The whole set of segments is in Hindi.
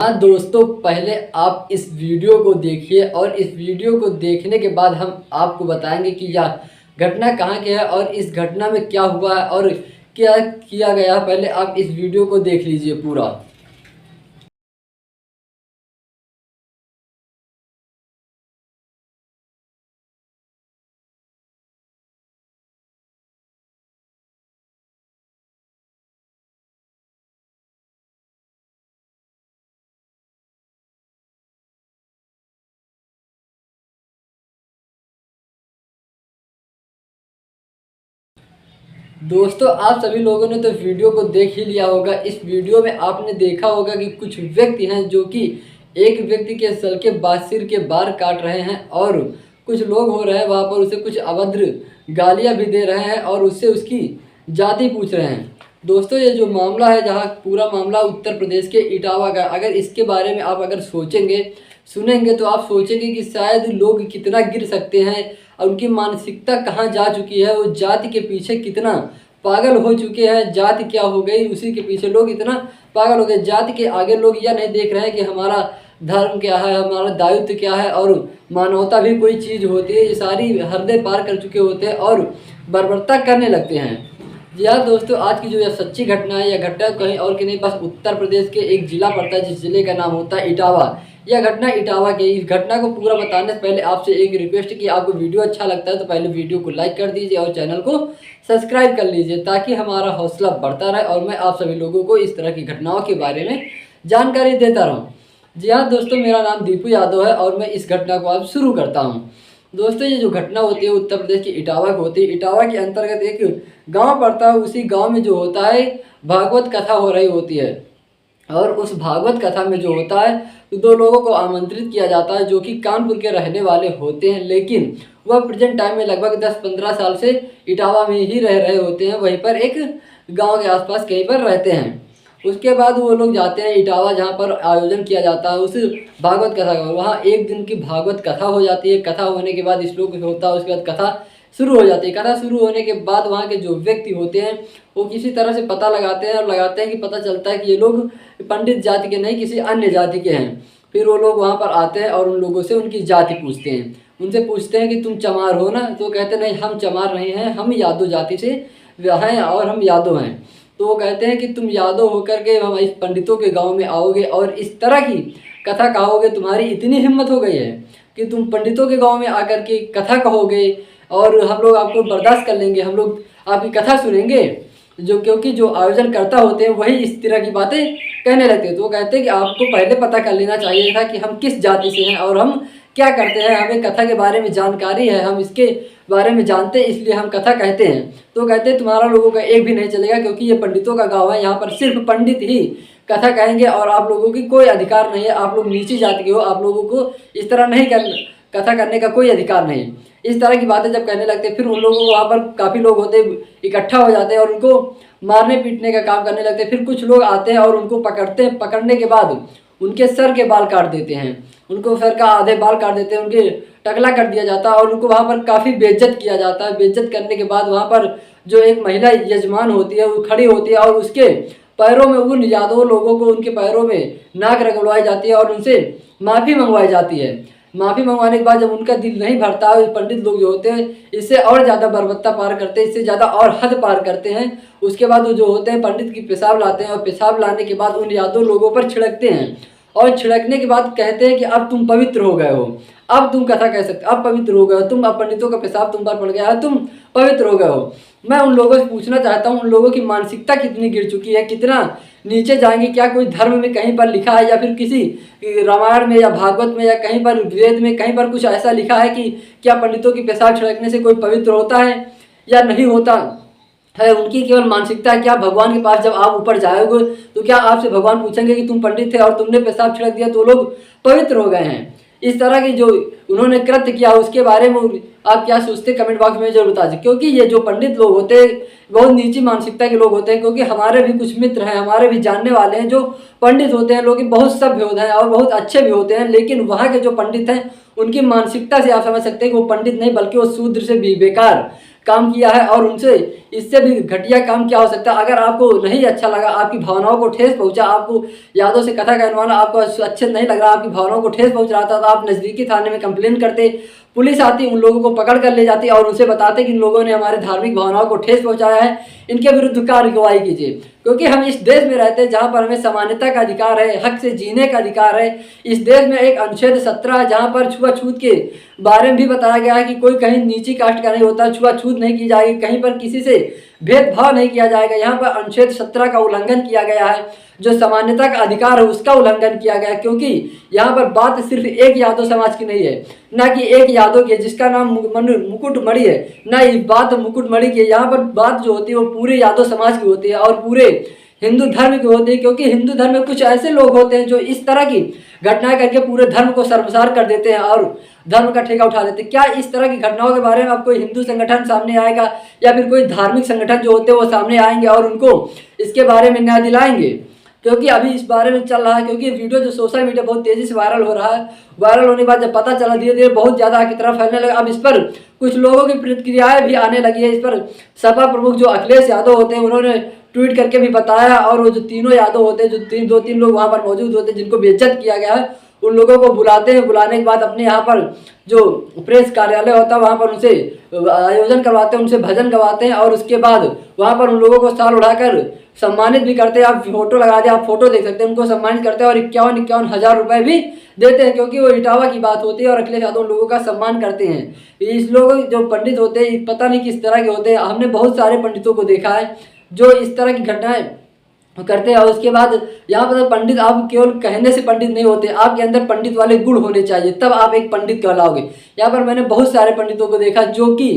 हाँ दोस्तों, पहले आप इस वीडियो को देखिए और इस वीडियो को देखने के बाद हम आपको बताएंगे कि यह घटना कहाँ की है और इस घटना में क्या हुआ है और क्या किया गया है। पहले आप इस वीडियो को देख लीजिए पूरा। दोस्तों, आप सभी लोगों ने तो वीडियो को देख ही लिया होगा। इस वीडियो में आपने देखा होगा कि कुछ व्यक्ति हैं जो कि एक व्यक्ति के सर के सिर के बाल काट रहे हैं और कुछ लोग हो रहे हैं वहाँ पर उसे कुछ अभद्र गालियाँ भी दे रहे हैं और उससे उसकी जाति पूछ रहे हैं। दोस्तों, ये जो मामला है, जहाँ पूरा मामला उत्तर प्रदेश के इटावा का, अगर इसके बारे में आप अगर सोचेंगे सुनेंगे तो आप सोचेंगे कि शायद लोग कितना गिर सकते हैं और उनकी मानसिकता कहाँ जा चुकी है, वो जाति के पीछे कितना पागल हो चुके हैं। जाति क्या हो गई, उसी के पीछे लोग इतना पागल हो गए। जाति के आगे लोग यह नहीं देख रहे हैं कि हमारा धर्म क्या है, हमारा दायित्व क्या है और मानवता भी कोई चीज़ होती है। ये सारी हदें पार कर चुके होते हैं और बर्बरता करने लगते हैं। जी हाँ दोस्तों, आज की जो यह सच्ची घटना है, यह घटना कहीं और की नहीं, बस उत्तर प्रदेश के एक ज़िला पड़ता है जिस ज़िले का नाम होता है इटावा। यह घटना इटावा की। इस घटना को पूरा बताने से पहले आपसे एक रिक्वेस्ट कि आपको वीडियो अच्छा लगता है तो पहले वीडियो को लाइक कर दीजिए और चैनल को सब्सक्राइब कर लीजिए ताकि हमारा हौसला बढ़ता रहे और मैं आप सभी लोगों को इस तरह की घटनाओं के बारे में जानकारी देता रहूँ। जी हाँ दोस्तों, मेरा नाम दीपू यादव है और मैं इस घटना को अब शुरू करता हूँ। दोस्तों, ये जो घटना होती है उत्तर प्रदेश की इटावा की होती है। इटावा के अंतर्गत एक गांव पड़ता है। उसी गांव में जो होता है भागवत कथा हो रही होती है और उस भागवत कथा में जो होता है तो दो लोगों को आमंत्रित किया जाता है जो कि कानपुर के रहने वाले होते हैं, लेकिन वह प्रेजेंट टाइम में लगभग 10-15 साल से इटावा में ही रह रहे होते हैं। वहीं पर एक गाँव के आसपास कहीं पर रहते हैं। उसके बाद वो लोग जाते हैं इटावा, जहाँ पर आयोजन किया जाता है उस भागवत कथा का। वहाँ एक दिन की भागवत कथा हो जाती है। कथा होने के बाद श्लोक होता है, उसके बाद कथा शुरू हो जाती है। कथा शुरू होने के बाद वहाँ के जो व्यक्ति होते हैं वो किसी तरह से पता लगाते हैं और लगाते हैं कि पता चलता है कि ये लोग पंडित जाति के नहीं, किसी अन्य जाति के हैं। फिर वो लोग वहाँ पर आते हैं और उन लोगों से उनकी जाति पूछते हैं। उनसे पूछते हैं कि तुम चमार हो ना, तो कहते नहीं, हम चमार नहीं हैं, हम यादव जाति से हैं और हम यादव हैं। तो वो कहते हैं कि तुम यादव होकर के हम इस पंडितों के गांव में आओगे और इस तरह की कथा कहोगे, तुम्हारी इतनी हिम्मत हो गई है कि तुम पंडितों के गांव में आकर के कथा कहोगे और हम लोग आपको बर्दाश्त कर लेंगे, हम लोग आपकी कथा सुनेंगे। क्योंकि जो आयोजन करता होते हैं वही इस तरह की बातें कहने लगते हैं। तो वो कहते हैं कि आपको पहले पता कर लेना चाहिए था कि हम किस जाति से हैं और हम क्या करते हैं, हमें कथा के बारे में जानकारी है, हम इसके बारे में जानते हैं, इसलिए हम कथा कहते हैं। तो कहते हैं तुम्हारा लोगों का एक भी नहीं चलेगा क्योंकि ये पंडितों का गांव है, यहाँ पर सिर्फ पंडित ही कथा कहेंगे और आप लोगों की कोई अधिकार नहीं है, आप लोग नीची जाति के हो, आप लोगों को इस तरह नहीं कथा करने का कोई अधिकार नहीं। इस तरह की बातें जब कहने लगते फिर उन लोगों को वहाँ पर काफ़ी लोग होते इकट्ठा हो जाते हैं और उनको मारने पीटने का काम करने लगते हैं। फिर कुछ लोग आते हैं और उनको पकड़ते हैं। पकड़ने के बाद उनके सर के बाल काट देते हैं, उनको सर का आधे बाल काट देते हैं, उनके टकला कर दिया जाता है और उनको वहाँ पर काफ़ी बेइज्जत किया जाता है। बेइज्जत करने के बाद वहाँ पर जो एक महिला यजमान होती है वो खड़ी होती है और उसके पैरों में, उन यादव लोगों को उनके पैरों में नाक रगड़वाई जाती है और उनसे माफ़ी मंगवाई जाती है। माफ़ी मंगवाने के बाद जब उनका दिल नहीं भरता है, पंडित लोग जो होते हैं इससे और ज़्यादा बर्बरता पार करते हैं, इससे ज़्यादा और हद पार करते हैं। उसके बाद वो जो होते हैं पंडित की पेशाब लाते हैं और पेशाब लाने के बाद उन यादव लोगों पर छिड़कते हैं और छिड़कने के बाद कहते हैं कि अब तुम पवित्र हो गए हो, अब तुम कथा कह सकते, अब पवित्र हो गए हो तुम, अब पंडितों का पेशाब तुम पर पड़ गया है, तुम पवित्र हो गए हो। मैं उन लोगों से पूछना चाहता हूँ, उन लोगों की मानसिकता कितनी गिर चुकी है, कितना नीचे जाएंगे। क्या कोई धर्म में कहीं पर लिखा है या फिर किसी रामायण में या भागवत में या कहीं पर वेद में कहीं पर कुछ ऐसा लिखा है कि क्या पंडितों की पेशाब छिड़कने से कोई पवित्र होता है या नहीं होता है? उनकी केवल मानसिकता है। क्या भगवान के पास जब आप ऊपर जाओगे तो क्या आपसे भगवान पूछेंगे कि तुम पंडित थे और तुमने पेशाब छिड़क दिया तो लोग पवित्र हो गए हैं? इस तरह की जो उन्होंने कृत्य किया उसके बारे में आप क्या सोचते, कमेंट बॉक्स में जरूर बता दें। क्योंकि ये जो पंडित लोग होते हैं बहुत नीची मानसिकता के लोग होते हैं। क्योंकि हमारे भी कुछ मित्र हैं, हमारे भी जानने वाले हैं जो पंडित होते हैं, लोग बहुत सभ्य होते हैं और बहुत अच्छे भी होते हैं, लेकिन वहाँ के जो पंडित हैं उनकी मानसिकता से आप समझ सकते हैं कि वो पंडित नहीं बल्कि वो शूद्र से भी बेकार काम किया है और उनसे इससे भी घटिया काम क्या हो सकता है। अगर आपको नहीं अच्छा लगा, आपकी भावनाओं को ठेस पहुंचा, आपको यादों से कथा कहलवाना आपको अच्छे नहीं लग रहा, आपकी भावनाओं को ठेस पहुंच रहा था, तो आप नज़दीकी थाने में कंप्लेन करते, पुलिस आती, उन लोगों को पकड़ कर ले जाती और उनसे बताते कि इन लोगों ने हमारे धार्मिक भावनाओं को ठेस पहुंचाया है, इनके विरुद्ध कार्रवाई कीजिए। क्योंकि हम इस देश में रहते हैं जहां पर हमें समानता का अधिकार है, हक से जीने का अधिकार है। इस देश में एक अनुच्छेद 17 है जहां पर छुआछूत के बारे में भी बताया गया है कि कोई कहीं नीची कास्ट का नहीं होता, छुआछूत नहीं की जाएगी, कहीं पर किसी से भेदभाव नहीं किया जाएगा। यहाँ पर अनुच्छेद 17 का उल्लंघन किया गया है, जो समानता का अधिकार है उसका उल्लंघन किया गया, क्योंकि यहाँ पर बात सिर्फ एक यादव समाज की नहीं है, ना कि एक यादव की जिसका नाम मुकुटमणि है, ना इस बात मुकुटमणि की। यहाँ पर बात जो होती है वो पूरे यादव समाज की होती है और पूरे हिंदू धर्म की होती है, क्योंकि हिंदू धर्म में कुछ ऐसे लोग होते हैं जो इस तरह की घटनाएं करके पूरे धर्म को सर्वसार कर देते हैं और धर्म का ठेका उठा लेते हैं। क्या इस तरह की घटनाओं के बारे में अब कोई हिंदू संगठन सामने आएगा या फिर कोई धार्मिक संगठन जो होते हैं वो सामने आएंगे और उनको इसके बारे में न्याय दिलाएंगे? क्योंकि अभी इस बारे में चल रहा है, क्योंकि वीडियो जो सोशल मीडिया बहुत तेजी से वायरल हो रहा है, वायरल होने के बाद जब पता चला धीरे धीरे बहुत ज़्यादा की तरफ फैलने लगा। अब इस पर कुछ लोगों की प्रतिक्रियाएं भी आने लगी है। इस पर सपा प्रमुख जो अखिलेश यादव होते हैं उन्होंने ट्वीट करके भी बताया, और वो जो तीनों यादव होते हैं, जो दो तीन लोग वहाँ पर मौजूद होते हैं जिनको बेइज्जत किया गया है, उन लोगों को बुलाते हैं, बुलाने के बाद अपने यहाँ पर जो प्रेस कार्यालय होता है वहाँ पर उनसे आयोजन करवाते हैं, उनसे भजन गवाते हैं और उसके बाद वहाँ पर उन लोगों को साल उठाकर सम्मानित भी करते हैं। आप फोटो लगा दें, आप फोटो देख सकते हैं, उनको सम्मानित करते हैं और 51 हज़ार रुपये भी देते हैं, क्योंकि वो इटावा की बात होती है और अखिलेश यादव उन लोगों का सम्मान करते हैं। इस लोग जो पंडित होते हैं पता नहीं किस तरह के होते हैं, हमने बहुत सारे पंडितों को देखा है जो इस तरह की घटनाएं करते हैं। और उसके बाद यहाँ पर पंडित आप केवल कहने से पंडित नहीं होते, आपके अंदर पंडित वाले गुण होने चाहिए, तब आप एक पंडित कहलाओगे। यहाँ पर मैंने बहुत सारे पंडितों को देखा जो कि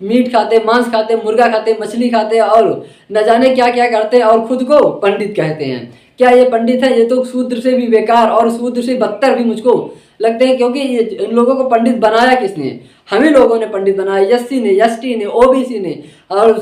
मीट खाते, मांस खाते, मुर्गा खाते, मछली खाते और न जाने क्या क्या करते हैं और खुद को पंडित कहते हैं। क्या ये पंडित है? ये तो शूद्र से भी बेकार और शूद्र से बदतर भी मुझको लगते हैं, क्योंकि इन लोगों को पंडित बनाया किसने? हम ही लोगों ने पंडित बनाया, एससी ने, एसटी ने, ओबीसी ने और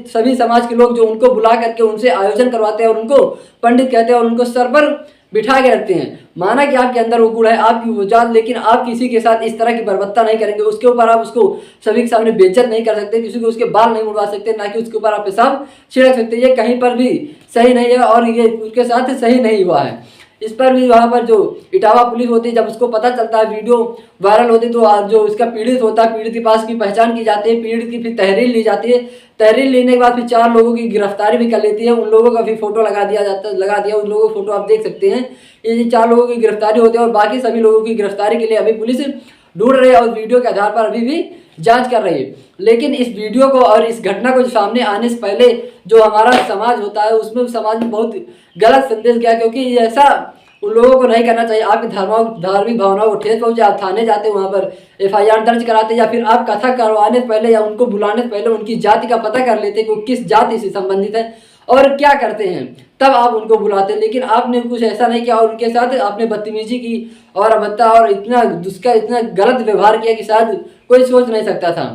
सभी समाज के लोग जो उनको बुला करके उनसे आयोजन करवाते हैं और उनको पंडित कहते हैं और उनको सर पर बिठा के रखते हैं। माना कि आपके अंदर वो गुण है, आपकी वजात, लेकिन आप किसी के साथ इस तरह की बर्बरता नहीं करेंगे, उसके ऊपर आप उसको सभी के सामने बेइज्जत नहीं कर सकते, किसी को उसके बाल नहीं मुड़वा सकते, ना कि उसके ऊपर आप पेशाब छिड़क सकते। ये कहीं पर भी सही नहीं है और ये उसके साथ सही नहीं हुआ है। इस पर भी वहाँ पर जो इटावा पुलिस होती है, जब उसको पता चलता है, वीडियो वायरल होती है, तो जो इसका पीड़ित होता है, पीड़ित के पास की पहचान की जाती है, पीड़ित की फिर तहरीर ली जाती है, तहरीर लेने के बाद फिर 4 लोगों की गिरफ्तारी भी कर लेती है, उन लगा दिया उन लोगों को फोटो आप देख सकते हैं। ये 4 लोगों की गिरफ्तारी होती है और बाकी सभी लोगों की गिरफ्तारी के लिए अभी पुलिस ढूंढ रही है और वीडियो के आधार पर अभी भी जांच कर रही है। लेकिन इस वीडियो को और इस घटना को सामने आने से पहले जो हमारा समाज होता है उसमें समाज में बहुत गलत संदेश गया, क्योंकि ऐसा उन लोगों को नहीं करना चाहिए। आपकी धार्मिक भावनाओं को ठेस पहुंचे, आप थाने जाते वहाँ पर FIR दर्ज कराते, या फिर आप कथा करवाने से पहले या उनको बुलाने से पहले उनकी जाति का पता कर लेते कि वो किस जाति से संबंधित है और क्या करते हैं, तब आप उनको बुलाते। लेकिन आपने कुछ ऐसा नहीं किया और उनके साथ आपने बदतमीजी की और अभद्रता और इतना गलत व्यवहार किया कि शायद कोई सोच नहीं सकता था।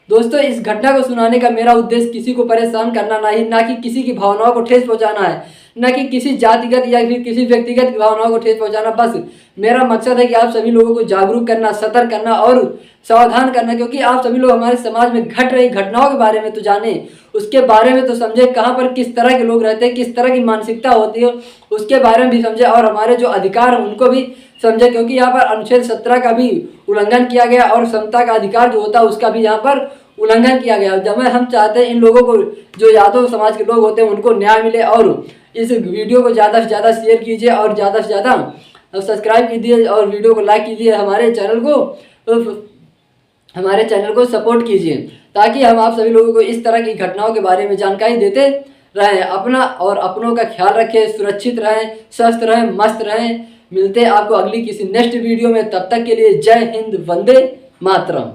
दोस्तों, इस घटना को सुनाने का मेरा उद्देश्य किसी को परेशान करना नहीं, ना कि किसी की भावनाओं को ठेस पहुंचाना है, न कि किसी जातिगत या फिर किसी व्यक्तिगत भावनाओं को ठेस पहुंचाना। बस मेरा मकसद है कि आप सभी लोगों को जागरूक करना, सतर्क करना और सावधान करना, क्योंकि आप सभी लोग हमारे समाज में घट रही घटनाओं के बारे में तो जाने, उसके बारे में तो समझे, कहाँ पर किस तरह के लोग रहते हैं, किस तरह की मानसिकता होती है उसके बारे में भी समझे और हमारे जो अधिकार हैं उनको भी समझे, क्योंकि यहाँ पर अनुच्छेद 17 का भी उल्लंघन किया गया और समता का अधिकार जो होता है उसका भी यहाँ पर उल्लंघन किया गया। जब हम चाहते हैं इन लोगों को, जो यादव समाज के लोग होते हैं, उनको न्याय मिले। और इस वीडियो को ज़्यादा से ज़्यादा शेयर कीजिए और ज़्यादा से ज़्यादा सब्सक्राइब कीजिए और वीडियो को लाइक कीजिए, हमारे चैनल को सपोर्ट कीजिए, ताकि हम आप सभी लोगों को इस तरह की घटनाओं के बारे में जानकारी देते रहें। अपना और अपनों का ख्याल रखें, सुरक्षित रहें, स्वस्थ रहें, मस्त रहें। मिलते हैं आपको अगली किसी नेक्स्ट वीडियो में, तब तक के लिए जय हिंद, वंदे मातरम।